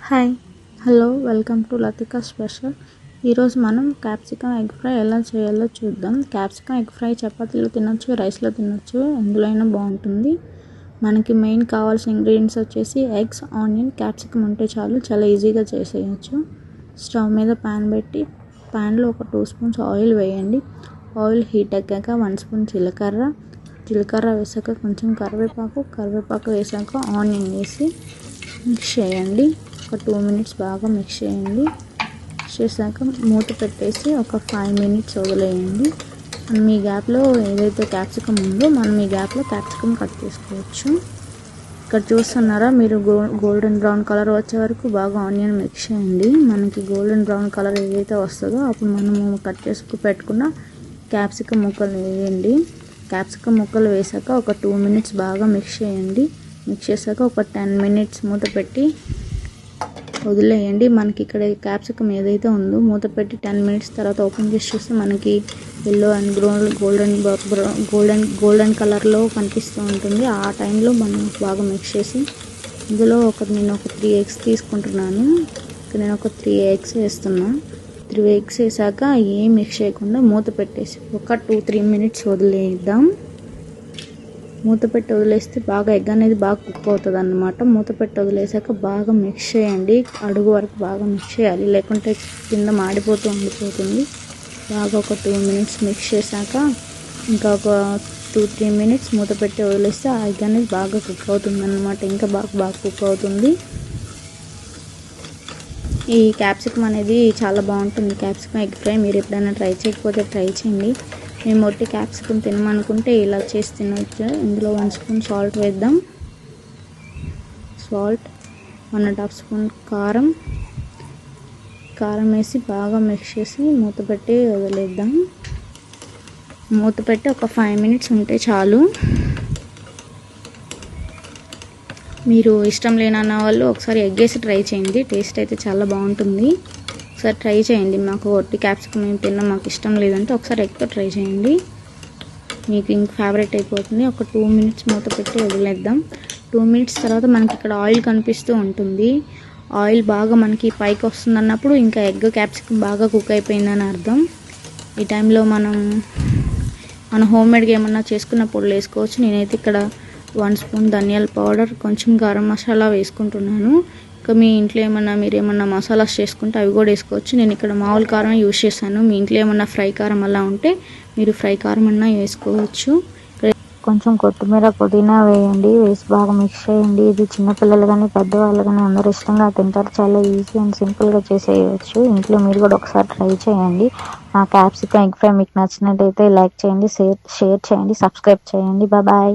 Hi hello welcome to Latika special. ఈరోజు మనం capsicum egg fry ఎలా చేయాలో చూద్దాం. క్యాప్సికమ్ ఎగ్ ఫ్రై చపాతీలో తినొచ్చు, రైస్లో తినొచ్చు, ఎందులో అయినా బాగుంటుంది. మనకి మెయిన్ కావాల్సిన ఇంగ్రీడియంట్స్ వచ్చేసి ఎగ్స్, ఆనియన్, క్యాప్సికమ్ ఉంటే చాలు, చాలా ఈజీగా చేసేయచ్చు. స్టవ్ మీద ప్యాన్ పెట్టి ప్యాన్లో ఒక 2 స్పూన్స్ ఆయిల్ వేయండి. ఆయిల్ హీట్ ఎక్కాక 1 స్పూన్ జీలకర్ర వేసాక కొంచెం కరివేపాకు వేసాక ఆనియన్ వేసి మిక్స్ చేయండి. ఒక 2 మినిట్స్ బాగా మిక్స్ చేయండి. మిక్స్ చేశాక మూత పెట్టేసి ఒక 5 మినిట్స్ వదిలేయండి. మీ గ్యాప్లో ఏదైతే క్యాప్సికమ్ ఉందో మనం ఈ గ్యాప్లో క్యాప్సికమ్ కట్ చేసుకోవచ్చు. ఇక్కడ చూస్తున్నారా, మీరు గోల్డెన్ బ్రౌన్ కలర్ వచ్చే వరకు బాగా ఆనియన్ మిక్స్ చేయండి. మనకి గోల్డెన్ బ్రౌన్ కలర్ ఏదైతే వస్తుందో అప్పుడు మనము కట్ చేసుకు పెట్టుకున్న క్యాప్సికమ్ ముక్కలు వేయండి. క్యాప్సికమ్ ముక్కలు వేసాక ఒక 2 మినిట్స్ బాగా మిక్స్ చేయండి. మిక్స్ చేశాక ఒక 10 మినిట్స్ మూత పెట్టి వదిలేయండి. మనకి ఇక్కడ క్యాప్సికమ్ ఏదైతే ఉందో మూత పెట్టి 10 మినిట్స్ తర్వాత ఓపెన్ చేసి చూస్తే మనకి ఎల్లో అండ్ గోల్డెన్ కలర్లో కనిపిస్తూ ఉంటుంది. ఆ టైంలో మనం బాగా మిక్స్ చేసి ఇందులో నేను ఒక 3 ఎగ్స్ తీసుకుంటున్నాను. నేను ఒక 3 ఎగ్స్ వేస్తున్నాను. 3 ఎగ్స్ వేసాక ఏం మిక్స్ చేయకుండా మూత పెట్టేసి ఒక 2-3 మినిట్స్ వదిలేద్దాం. మూత పెట్టి వదిలేస్తే బాగా ఎగ్ అనేది బాగా కుక్ అవుతుంది అన్నమాట. మూత పెట్టి వదిలేసాక బాగా మిక్స్ చేయండి. అడుగు వరకు బాగా మిక్స్ చేయాలి, లేకుంటే కింద మాడిపోతూ ఉండిపోతుంది. బాగా ఒక 2 మినిట్స్ మిక్స్ చేశాక ఇంకా ఒక 2-3 మినిట్స్ మూత పెట్టి వదిలేస్తే ఆ ఎగ్ అనేది బాగా కుక్ అవుతుంది అన్నమాట. ఇంకా బాగా కుక్ అవుతుంది. ఈ క్యాప్సికమ్ అనేది చాలా బాగుంటుంది. క్యాప్సికమ్ ఎగ్ ఫ్రై మీరు ఎప్పుడైనా ట్రై చేయకపోతే ట్రై చేయండి. మేము ఒట్టి క్యాప్సికమ్ తినమనుకుంటే ఇలా చేసి తినవచ్చు. ఇందులో 1 స్పూన్ సాల్ట్ వేద్దాం. 1.5 స్పూన్ కారం వేసి బాగా మిక్స్ చేసి మూత పెట్టి వదిలేద్దాం. మూత పెట్టి ఒక 5 మినిట్స్ ఉంటే చాలు. మీరు ఇష్టం లేనన్న వాళ్ళు ఒకసారి ఎగ్ వేసి ట్రై చేయండి. టేస్ట్ అయితే చాలా బాగుంటుంది. ఒకసారి ట్రై చేయండి. మాకు ఒట్టి క్యాప్సికమ్ ఏం తిన్నా మాకు ఇష్టం లేదంటే ఒకసారి ఎగ్తో ట్రై చేయండి, మీకు ఇంక ఫేవరెట్ అయిపోతుంది. ఒక 2 మినిట్స్ మూత పెట్టి వదిలేద్దాం. 2 మినిట్స్ తర్వాత మనకి ఇక్కడ ఆయిల్ కనిపిస్తూ ఉంటుంది. ఆయిల్ బాగా మనకి పైకి వస్తుంది అన్నప్పుడు ఇంకా ఎగ్ క్యాప్సికమ్ బాగా కుక్ అయిపోయిందని అర్థం. ఈ టైంలో మనం హోమ్మేడ్గా ఏమన్నా చేసుకున్న పొడులు వేసుకోవచ్చు. నేనైతే ఇక్కడ 1 స్పూన్ ధనియాల పౌడర్, కొంచెం గరం మసాలా వేసుకుంటున్నాను. ఇంకా మీ ఇంట్లో మీరు ఏమన్నా మసాలాస్ చేసుకుంటే అవి కూడా వేసుకోవచ్చు. నేను ఇక్కడ మామూలు కారం యూజ్ చేశాను. మీ ఇంట్లో ఏమన్నా ఫ్రై కారం అలా ఉంటే మీరు ఫ్రై కారం అన్నా వేసుకోవచ్చు. కొంచెం కొత్తిమీర, పుదీనా వేయండి. వేసి బాగా మిక్స్ చేయండి. ఇది చిన్నపిల్లలు కానీ పెద్దవాళ్ళు కానీ అందరూ ఇష్టంగా తింటారు. చాలా ఈజీ అండ్ సింపుల్గా చేసేయచ్చు. ఇంట్లో మీరు కూడా ఒకసారి ట్రై చేయండి. మా క్యాప్సికమ్ ఎగ్ ఫ్రై మీకు నచ్చినట్టయితే లైక్ చేయండి, షేర్ చేయండి, సబ్స్క్రైబ్ చేయండి. బాయ్.